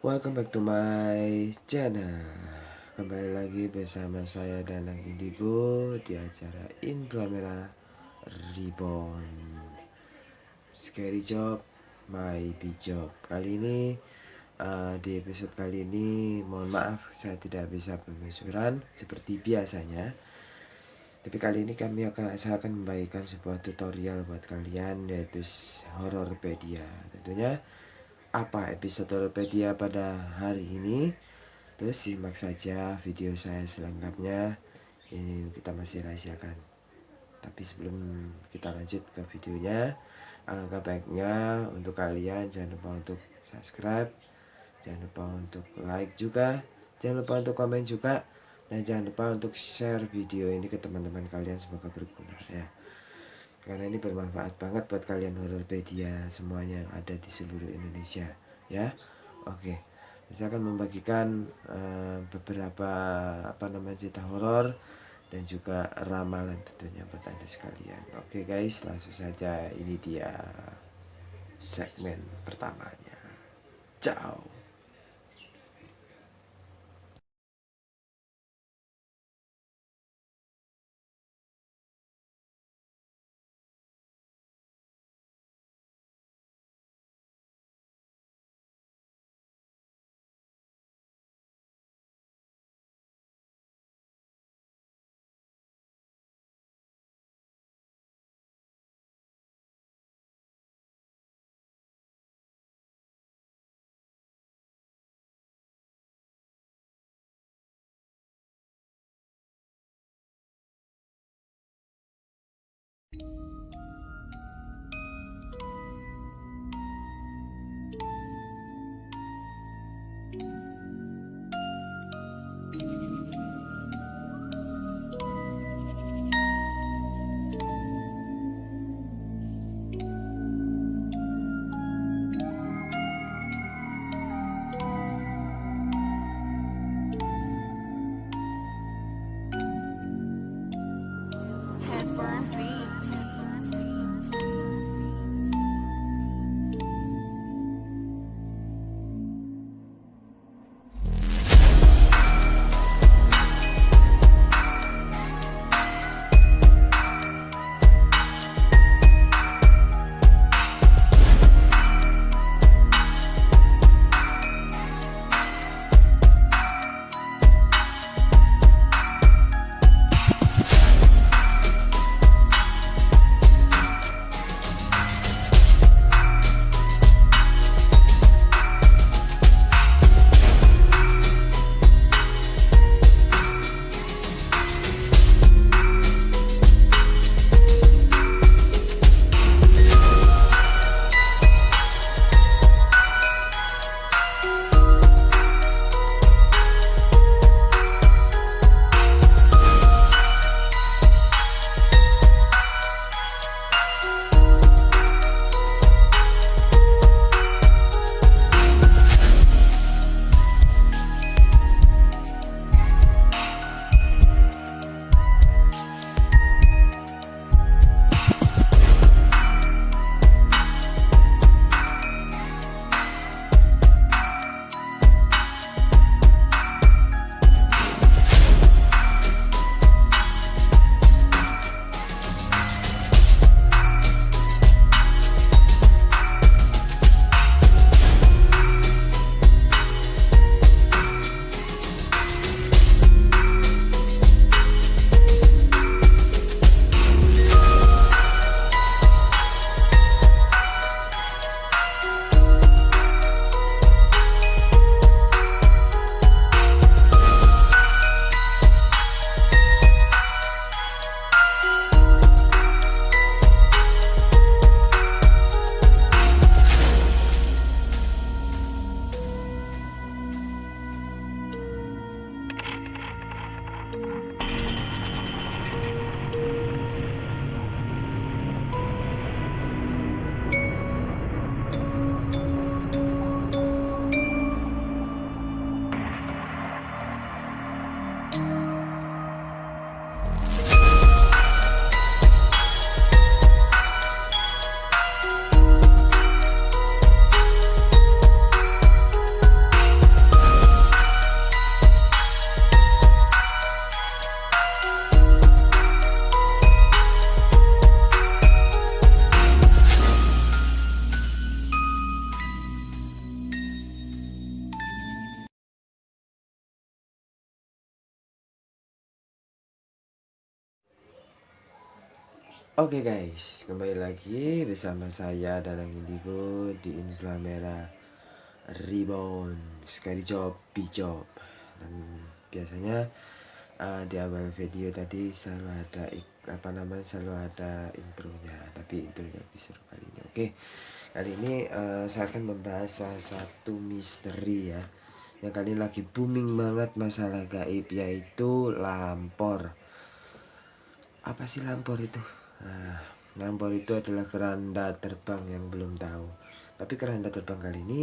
Welcome back to my channel. Kembali lagi bersama saya Danang Indigo di acara In Plamera Reborn. Scary Job, My Big Job. Kali ini di episode kali ini mohon maaf saya tidak bisa penelusuran seperti biasanya. Tapi kali ini saya akan membagikan sebuah tutorial buat kalian, yaitu Hororpedia. Tentunya apa episode Hororpedia pada hari ini? Terus simak saja video saya selengkapnya. Ini kita masih rahasiakan. Tapi sebelum kita lanjut ke videonya, alangkah baiknya untuk kalian jangan lupa untuk subscribe, jangan lupa untuk like juga, jangan lupa untuk komen juga, dan jangan lupa untuk share video ini ke teman-teman kalian, semoga berguna ya. Karena ini bermanfaat banget buat kalian Hororpedia semuanya yang ada di seluruh Indonesia ya. Oke, saya akan membagikan beberapa cerita horor dan juga ramalan tentunya buat Anda sekalian. Oke guys, langsung saja, ini dia segmen pertamanya. Ciao. Headburn Beats. Oke guys, kembali lagi bersama saya Danang Indigo di Infla Merah Reborn. Sekali job, job. Dan biasanya di awal video tadi selalu ada selalu ada intronya, tapi intronya lebih seru kali ini. Oke, kali ini saya akan membahas salah satu misteri ya, yang kali ini lagi booming banget masalah gaib, yaitu lampor. Apa sih lampor itu? Nah, lampor itu adalah keranda terbang yang belum tahu. Tapi keranda terbang kali ini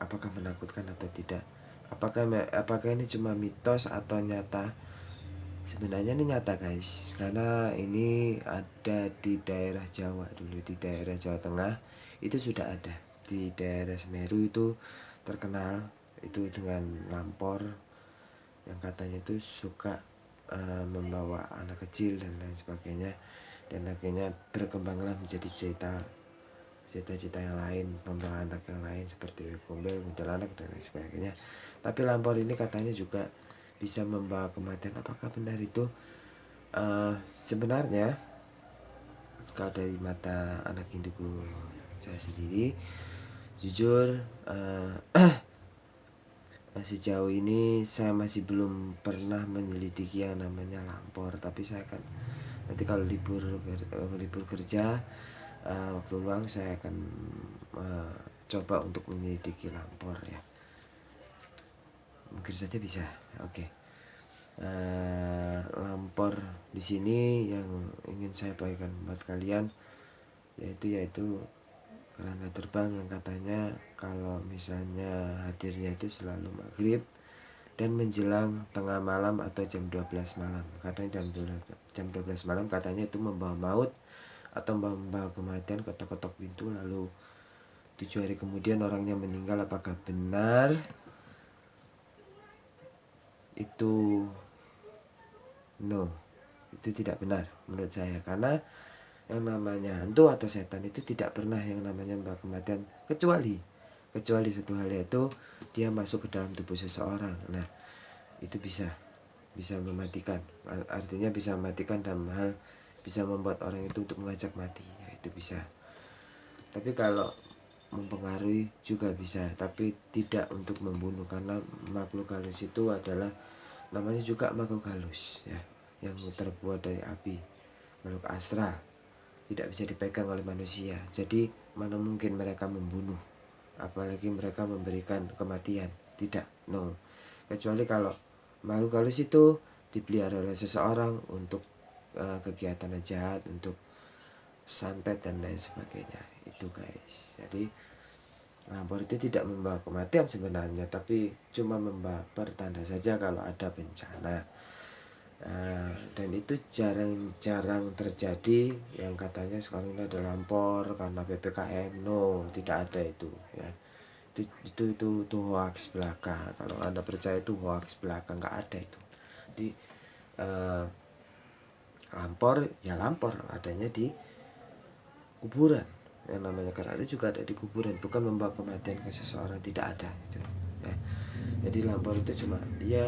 apakah menakutkan atau tidak? Apakah ini cuma mitos atau nyata? Sebenarnya ini nyata guys, karena ini ada di daerah Jawa dulu, di daerah Jawa Tengah itu sudah ada. Di daerah Semeru itu terkenal itu dengan lampor yang katanya itu suka membawa anak kecil dan lain sebagainya, dan akhirnya berkembanglah menjadi cita-cita yang lain, membawa anak yang lain seperti gombel, kuntilanak dan lain sebagainya. Tapi lampor ini katanya juga bisa membawa kematian. Apakah benar itu? Sebenarnya kalau dari mata anak indigo saya sendiri, jujur sejauh ini saya masih belum pernah menyelidiki yang namanya lampor. Tapi saya akan nanti kalau libur kerja, waktu luang saya akan coba untuk menyelidiki lampor ya. Mungkin saja bisa. Oke. Lampor di sini yang ingin saya bagikan buat kalian yaitu keranda terbang yang katanya kalau misalnya hadirnya itu selalu maghrib dan menjelang tengah malam atau jam 12 malam. Katanya jam 12 malam katanya itu membawa maut atau membawa kematian, ketok-ketok pintu, lalu 7 hari kemudian orangnya meninggal. Apakah benar? Itu no, itu tidak benar menurut saya, karena yang namanya hantu atau setan itu tidak pernah yang namanya membawa kematian, kecuali satu hal, yaitu dia masuk ke dalam tubuh seseorang. Nah, itu bisa mematikan, artinya bisa mematikan dalam hal bisa membuat orang itu untuk mengajak mati ya, itu bisa. Tapi kalau mempengaruhi juga bisa, tapi tidak untuk membunuh, karena makhluk halus itu adalah namanya juga makhluk halus ya, yang terbuat dari api, makhluk astral, tidak bisa dipegang oleh manusia. Jadi mana mungkin mereka membunuh, apalagi mereka memberikan kematian, tidak, no. Kecuali kalau makhluk halus itu dipelihara oleh seseorang untuk kegiatan jahat, untuk santet dan lain sebagainya, itu guys. Jadi lampor itu tidak membawa kematian sebenarnya, tapi cuma membawa pertanda saja kalau ada bencana. Dan itu jarang terjadi yang katanya sekarang ini ada lampor karena PPKM. No, tidak ada itu ya. Itu hoax belaka. Kalau Anda percaya itu hoax belaka, nggak ada itu. Di lampor ya lampor adanya di kuburan, yang namanya keranda juga ada di kuburan, bukan membawa kematian ke seseorang, tidak ada gitu ya. Jadi lampor itu cuma ya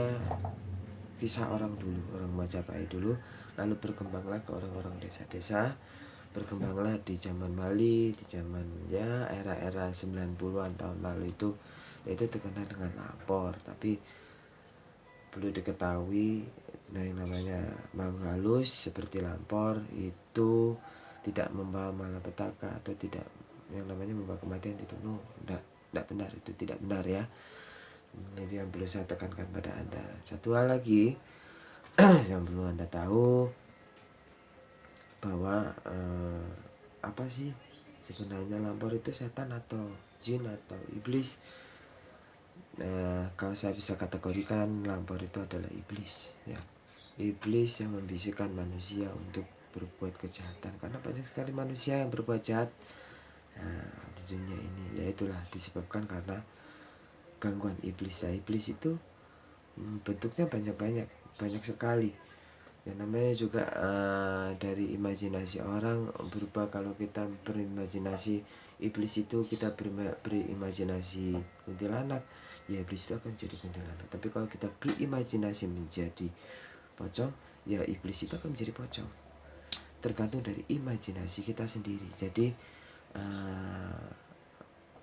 kisah orang dulu, orang Majapahit dulu, lalu berkembanglah ke orang-orang desa-desa, berkembanglah di zaman Bali, di zaman ya era-era 90-an tahun lalu itu, yaitu terkenal dengan lampor. Tapi perlu diketahui, nah yang namanya makhluk halus seperti lampor itu tidak membawa malapetaka atau tidak yang namanya membawa kematian, itu no, tidak benar, itu tidak benar ya. Jadi yang perlu saya tekankan pada Anda, satu hal lagi yang perlu Anda tahu, bahwa apa sih sebenarnya lampor itu, setan atau jin atau iblis? Kalau saya bisa kategorikan, lampor itu adalah iblis ya. Iblis yang membisikkan manusia untuk berbuat kejahatan, karena banyak sekali manusia yang berbuat jahat di dunia ini. Ya itulah disebabkan karena gangguan iblis ya. Iblis itu bentuknya banyak sekali. Yang namanya juga dari imajinasi orang berubah. Kalau kita berimajinasi iblis itu, kita berimajinasi kuntilanak, ya iblis itu akan jadi kuntilanak. Tapi kalau kita berimajinasi menjadi pocong, ya iblis itu akan menjadi pocong. Tergantung dari imajinasi kita sendiri. Jadi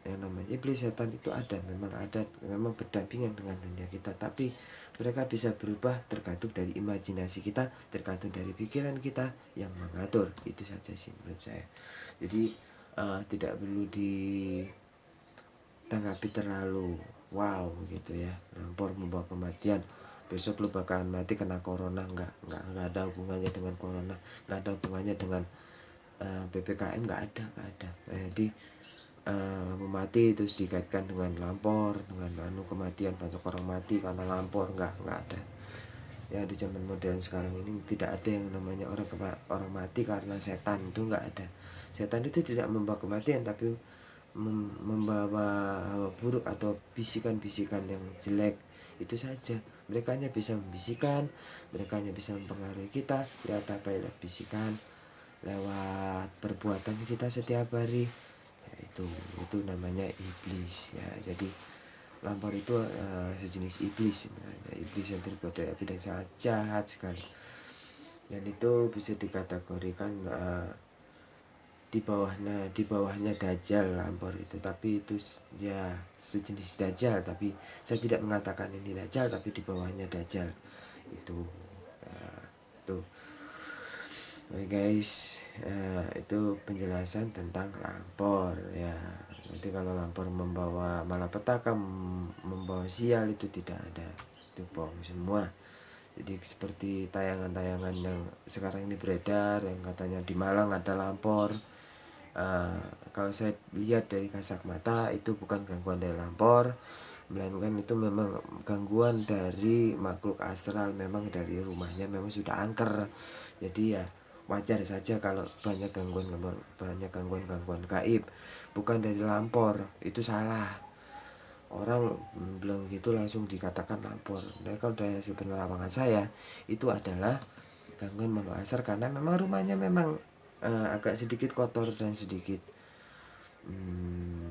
yang namanya iblis, setan itu memang berdampingan dengan dunia kita, tapi mereka bisa berubah tergantung dari imajinasi kita, tergantung dari pikiran kita yang mengatur. Itu saja sih menurut saya. Jadi tidak perlu ditanggapi terlalu wow gitu ya, lampor membawa kematian, besok lu bakalan mati kena corona. Nggak ada hubungannya dengan corona, nggak ada hubungannya dengan PPKM, nggak ada. Jadi lampu mati terus dikaitkan dengan lampor, dengan kematian, banyak orang mati karena lampor, nggak ada. Ya di zaman modern sekarang ini tidak ada yang namanya orang mati karena setan, itu nggak ada. Setan itu tidak membawa kematian, tapi membawa hawa buruk atau bisikan-bisikan yang jelek. Itu saja. Mereka hanya bisa membisikkan, mereka hanya bisa mempengaruhi kita lewat apa, lewat bisikan, lewat perbuatan kita setiap hari. Ya, itu namanya iblis ya. Jadi lampor itu sejenis iblis sebenarnya, iblis yang terbuat dari api dan sangat jahat sekali, dan itu bisa dikategorikan di bawahnya Dajjal lampor itu. Tapi itu ya sejenis Dajjal, tapi saya tidak mengatakan ini Dajjal, tapi di bawahnya Dajjal itu. Tuh. Oke guys, itu penjelasan tentang lampor ya. Nanti kalau lampor membawa malapetaka, membawa sial, itu tidak ada, itu bohong semua. Jadi seperti tayangan-tayangan yang sekarang ini beredar, yang katanya di Malang ada lampor. Kalau saya lihat dari kasat mata, itu bukan gangguan dari lampor, melainkan itu memang gangguan dari makhluk astral, memang dari rumahnya memang sudah angker. Jadi ya wajar saja kalau banyak gangguan gaib, bukan dari lampor. Itu salah. Orang bilang gitu langsung dikatakan lampor. Nah, kalau dari hasil penerawangan saya, itu adalah gangguan makhluk astral, karena memang rumahnya memang agak sedikit kotor dan sedikit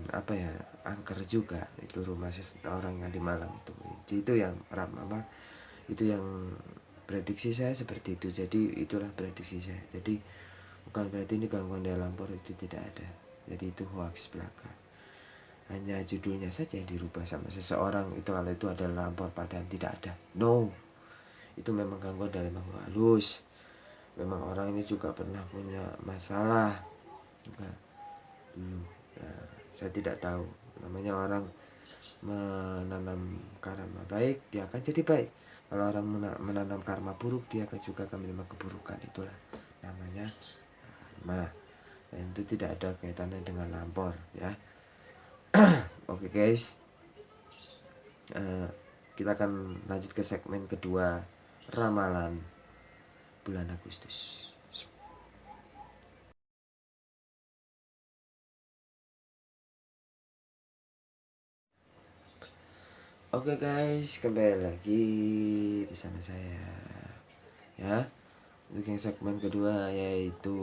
apa ya, angker juga. Itu rumah orang yang di Malang itu. Jadi itu yang itu yang prediksi saya seperti itu. Jadi itulah prediksi saya. Jadi bukan berarti ini gangguan dari lampor, itu tidak ada. Jadi itu hoax belaka. Hanya judulnya saja yang dirubah sama seseorang itu, kalau itu adalah lampor, padahal tidak ada. No, itu memang gangguan dari makhluk halus. Memang orang ini juga pernah punya masalah juga dulu. Nah, saya tidak tahu, namanya orang menanam karma baik, dia akan jadi baik. Kalau orang menanam karma buruk, dia akan juga akan menerima keburukan. Itulah namanya karma, dan itu tidak ada kaitannya dengan lampor ya. Oke guys, kita akan lanjut ke segmen kedua, ramalan bulan Agustus. Oke guys, kembali lagi bersama saya ya, untuk yang segmen kedua, yaitu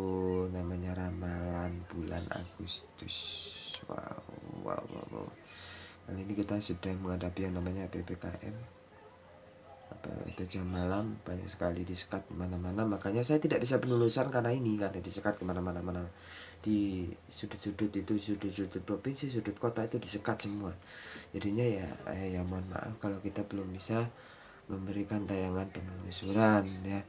namanya ramalan bulan Agustus. Wow. Kali ini kita sudah menghadapi yang namanya PPKM, itu jam malam, banyak sekali disekat kemana-mana. Makanya saya tidak bisa penelusuran karena disekat kemana-mana, di sudut-sudut itu, sudut-sudut provinsi, sudut kota itu disekat semua. Jadinya ya mohon maaf kalau kita belum bisa memberikan tayangan penelusuran ya.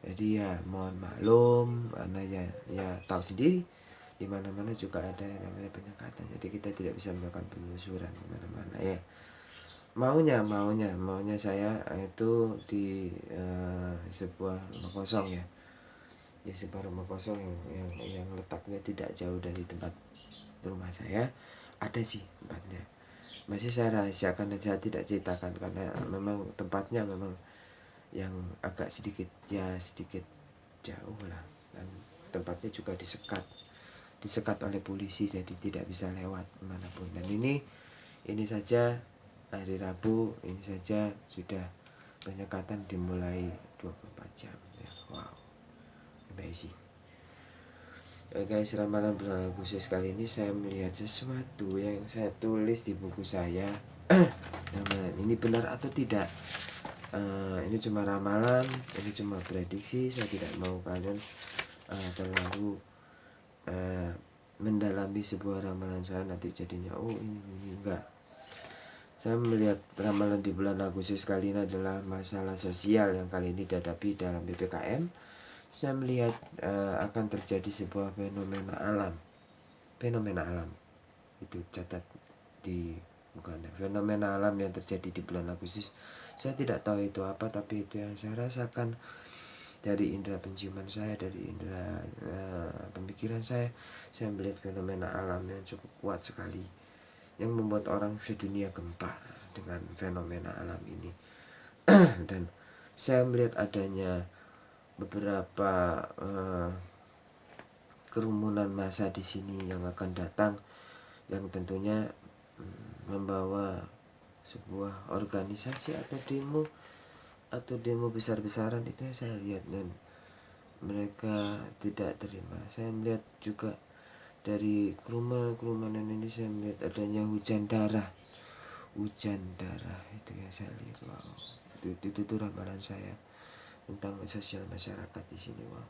Jadi ya mohon maklum, karena ya tahu sendiri di mana-mana juga ada yang namanya penyekatan. Jadi kita tidak bisa melakukan penelusuran kemana-mana ya. Maunya saya itu di sebuah rumah kosong ya. Di sebuah rumah kosong yang letaknya tidak jauh dari tempat rumah saya. Ada sih tempatnya. Masih saya rahasiakan dan saya tidak ceritakan, karena memang tempatnya memang yang agak sedikit jauh lah, dan tempatnya juga disekat oleh polisi, jadi tidak bisa lewat manapun. Dan ini saja hari Rabu ini saja sudah penyekatan dimulai 24 jam ya. Wow, amazing. Guys, ramalan bulan Agustus kali ini saya melihat sesuatu yang saya tulis di buku saya. Ini benar atau tidak, Ini cuma ramalan, ini cuma prediksi. Saya tidak mau kalian terlalu mendalami sebuah ramalan saya nanti jadinya ini enggak. Saya melihat ramalan di bulan Agustus kali ini adalah masalah sosial yang kali ini dihadapi dalam PPKM. Saya melihat akan terjadi sebuah fenomena alam. Fenomena alam itu catat di bukan fenomena alam yang terjadi di bulan Agustus. Saya tidak tahu itu apa, tapi itu yang saya rasakan dari indera penciuman saya, dari indera pemikiran saya. Saya melihat fenomena alam yang cukup kuat sekali, yang membuat orang sedunia gempar dengan fenomena alam ini. Dan saya melihat adanya beberapa kerumunan massa di sini yang akan datang, yang tentunya membawa sebuah organisasi atau demo besar-besaran. Itu yang saya lihat dan mereka tidak terima. Saya melihat juga dari kerumunan ini, saya melihat adanya hujan darah itu yang saya lihat. Wow, itu ramalan saya tentang sosial masyarakat di sini. Wow,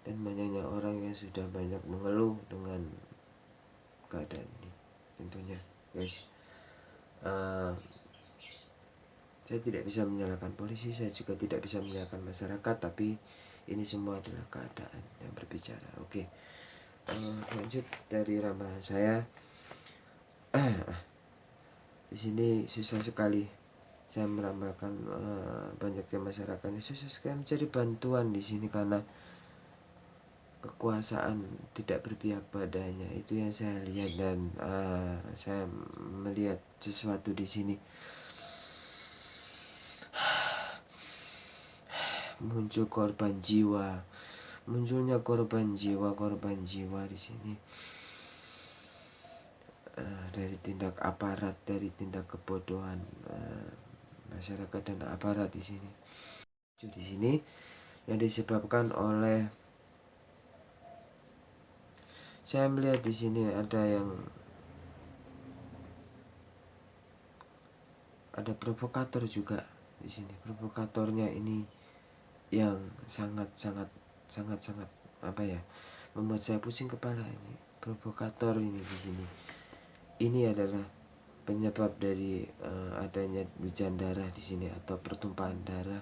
dan banyaknya orang yang sudah banyak mengeluh dengan keadaan ini tentunya, guys. Saya tidak bisa menyalahkan polisi, saya juga tidak bisa menyalahkan masyarakat, tapi ini semua adalah keadaan yang berbicara. Oke, lanjut dari ramalan saya. Di sini susah sekali saya meramalkan banyaknya masyarakat ini susah sekali mencari bantuan di sini karena kekuasaan tidak berpihak padanya. Itu yang saya lihat dan saya melihat sesuatu di sini. Muncul korban jiwa, munculnya korban jiwa di sini. Dari tindak aparat, dari tindak kebodohan masyarakat dan aparat di sini. Di sini yang disebabkan oleh, saya melihat di sini ada provokator juga di sini. Provokatornya ini yang sangat apa ya, membuat saya pusing kepala. Ini provokator ini di sini. Ini adalah penyebab dari adanya hujan darah di sini atau pertumpahan darah,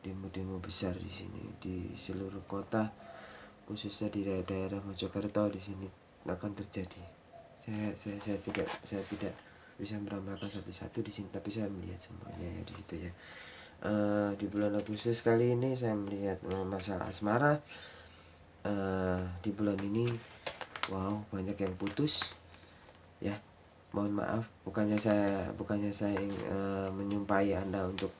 demo-demo besar di sini di seluruh kota, khususnya di daerah Mojokerto di sini akan terjadi. Saya tidak bisa meramalkan satu-satu di sini, tapi saya melihat semuanya ya di situ ya. Di bulan Agustus kali ini saya melihat masalah asmara. Di bulan ini, wow, banyak yang putus ya. Mohon maaf, bukannya saya menyumpahi Anda untuk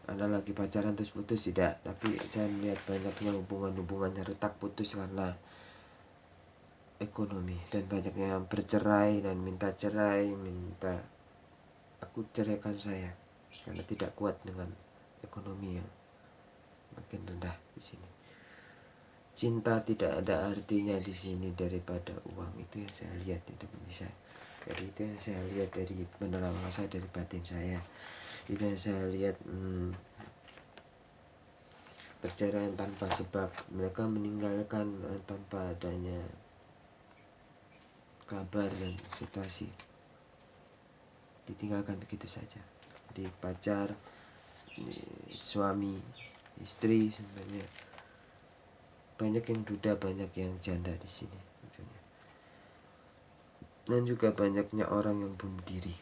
Anda lagi pacaran terus putus, tidak, tapi saya melihat banyaknya hubungan yang retak putus karena ekonomi, dan banyaknya yang bercerai dan minta cerai, minta aku ceraikan saya karena tidak kuat dengan ekonomi yang makin rendah di sini. Cinta tidak ada artinya di sini daripada uang. Itu yang saya lihat, itu bisa. Jadi itu yang saya lihat dari penerawangan saya, dari batin saya. Itu yang saya lihat, perceraian tanpa sebab, mereka meninggalkan tanpa adanya kabar dan situasi, ditinggalkan begitu saja. Jadi pacar, suami, istri, sebenarnya banyak yang duda, banyak yang janda di sini tentunya. Dan juga banyaknya orang yang bunuh diri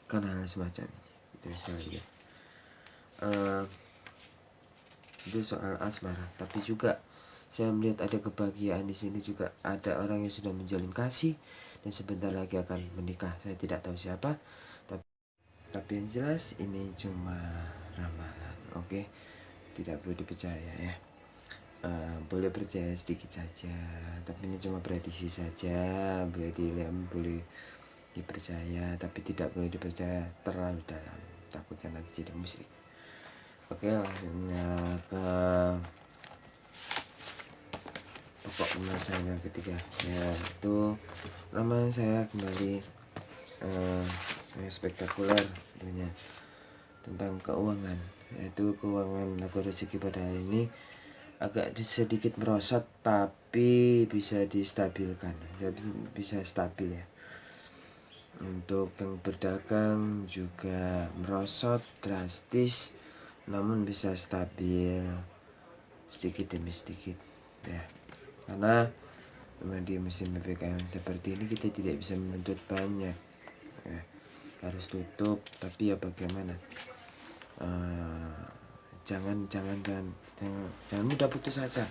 karena hal semacam ini. Itu yang saya lihat. Itu soal asmara, tapi juga saya melihat ada kebahagiaan di sini juga. Ada orang yang sudah menjalin kasih dan sebentar lagi akan menikah. Saya tidak tahu siapa, tapi yang jelas ini cuma ramalan. Oke, tidak perlu dipercaya ya. Boleh percaya sedikit saja, tapi ini cuma prediksi saja. Boleh dilihat, boleh dipercaya, tapi tidak boleh dipercaya terlalu dalam, takutnya nanti jadi musyrik. Oke, langsungnya ke pokok ramalan saya yang ketiga, yaitu ramalan saya kembali spektakuler tentunya. tentang keuangan, yaitu keuangan atau rezeki pada hari ini agak sedikit merosot tapi bisa distabilkan, jadi bisa stabil ya. Untuk yang berdagang juga merosot drastis namun bisa stabil sedikit demi sedikit ya, karena memang di musim PPKM seperti ini kita tidak bisa menuntut banyak ya, harus tutup tapi ya bagaimana, jangan mudah putus asa,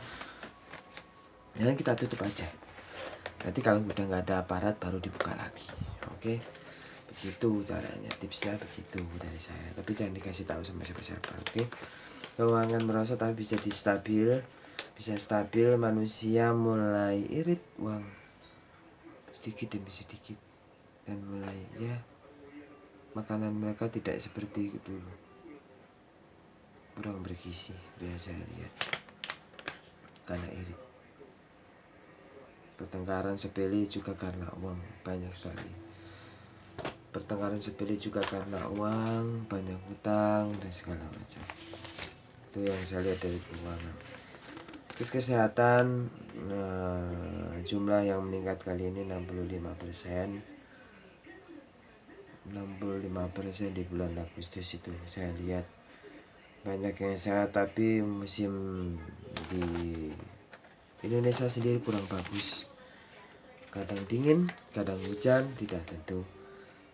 jangan kita tutup aja, nanti kalau udah nggak ada aparat baru dibuka lagi. Oke, begitu caranya, tipsnya begitu dari saya, tapi jangan dikasih tahu sama siapa-siapa. Oke, keuangan merosot tapi bisa stabil, manusia mulai irit uang sedikit demi sedikit dan mulai ya, makanan mereka tidak seperti dulu, kurang bergizi biasa lihat karena irit. Pertengkaran sepele juga karena uang, banyak sekali pertengkaran sepele juga karena uang, banyak hutang dan segala macam. Itu yang saya lihat dari keuangan. Terus kesehatan, jumlah yang meningkat kali ini 65%. 65% di bulan Agustus itu saya lihat banyak yang sehat, tapi musim di Indonesia sendiri kurang bagus, kadang dingin kadang hujan tidak tentu,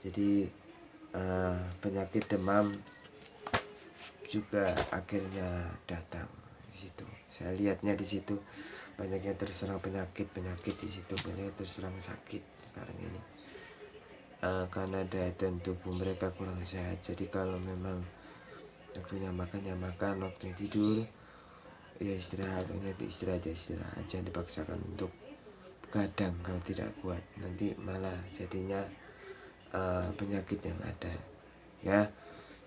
jadi penyakit demam juga akhirnya datang di situ. Saya lihatnya di situ banyak yang terserang penyakit di situ, banyak yang terserang sakit sekarang ini, karena daya tahan tubuh mereka kurang sehat. Jadi kalau memang waktunya makan ya makan, waktunya tidur ya istirahat, istirahat, jangan dipaksakan untuk kadang kalau tidak kuat, nanti malah jadinya penyakit yang ada ya.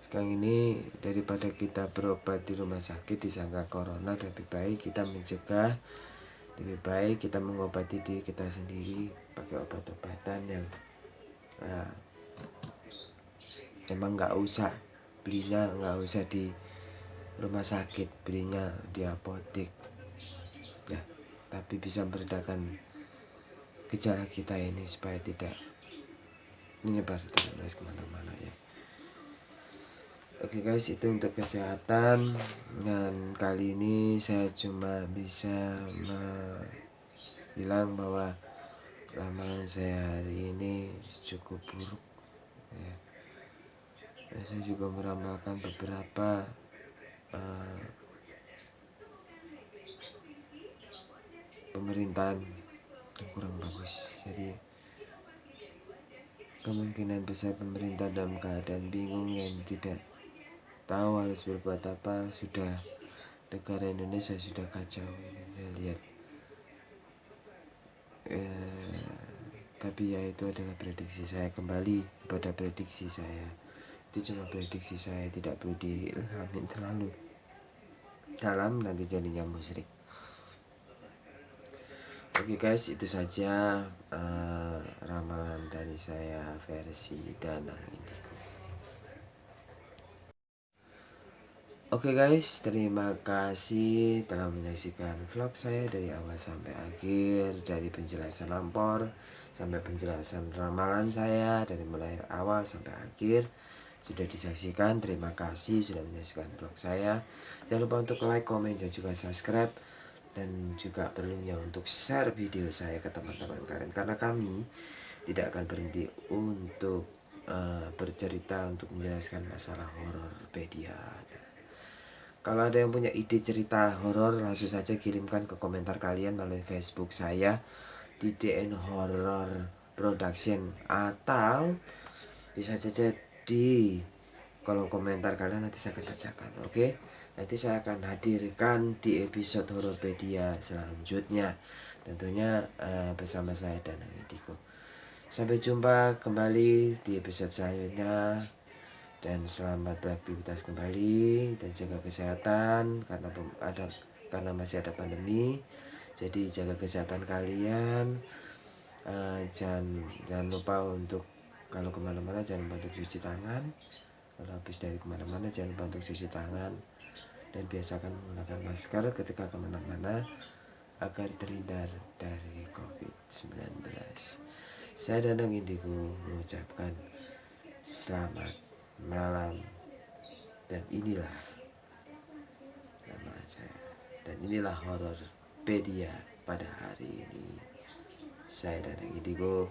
Sekarang ini daripada kita berobat di rumah sakit disangka corona, lebih baik kita mencegah, lebih baik kita mengobati diri kita sendiri pakai obat-obatan yang emang nggak usah belinya, nggak usah di rumah sakit, belinya di apotek ya, tapi bisa meredakan gejala kita ini supaya tidak menyebar terus kemana-mana ya. Oke guys, itu untuk kesehatan, dan kali ini saya cuma bisa bilang bahwa ramalan saya hari ini cukup buruk ya. Saya juga meramalkan beberapa pemerintahan yang kurang bagus, jadi kemungkinan besar pemerintah dalam keadaan bingung yang tidak tahu harus berbuat apa. Sudah negara Indonesia sudah kacau ini saya lihat, tapi ya itu adalah prediksi saya, kembali kepada prediksi saya, itu cuma prediksi saya, tidak perlu diilhamin terlalu dalam, nanti jadinya musyrik. Oke guys, itu saja ramalan dari saya versi Danang Indigo. Oke guys, terima kasih telah menyaksikan vlog saya dari awal sampai akhir, dari penjelasan lampor sampai penjelasan ramalan saya, dari mulai awal sampai akhir sudah disaksikan. Terima kasih sudah menyaksikan vlog saya. Jangan lupa untuk like, komen, dan juga subscribe, dan juga perlunya untuk share video saya ke teman-teman kalian, karena kami tidak akan berhenti untuk bercerita, untuk menjelaskan masalah hororpedia. Kalau ada yang punya ide cerita horor, langsung saja kirimkan ke komentar kalian melalui Facebook saya di DN Horror Production, atau bisa saja di kolom komentar kalian, nanti saya akan bacakan. Oke, nanti saya akan hadirkan di episode Hororpedia selanjutnya, tentunya bersama saya dan Indigo. Sampai jumpa kembali di episode selanjutnya, dan selamat beraktivitas kembali, dan jaga kesehatan karena masih ada pandemi. Jadi jaga kesehatan kalian, jangan lupa untuk kalau kemana-mana jangan lupa untuk cuci tangan, Kalau habis dari kemana-mana jangan lupa untuk cuci tangan dan biasakan menggunakan masker ketika kemana-mana agar terhindar dari COVID-19. Saya Danang Indigo mengucapkan selamat malam, dan inilah nama saya, dan inilah Hororpedia pada hari ini. Saya Danang Indigo,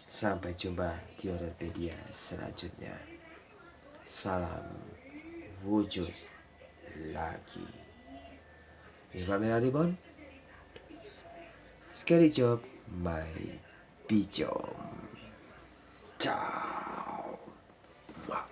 sampai jumpa di Hororpedia selanjutnya. Salam wujud lagi. Pamela Ribbon, Scary Job, my bijom. Ciao. Wow.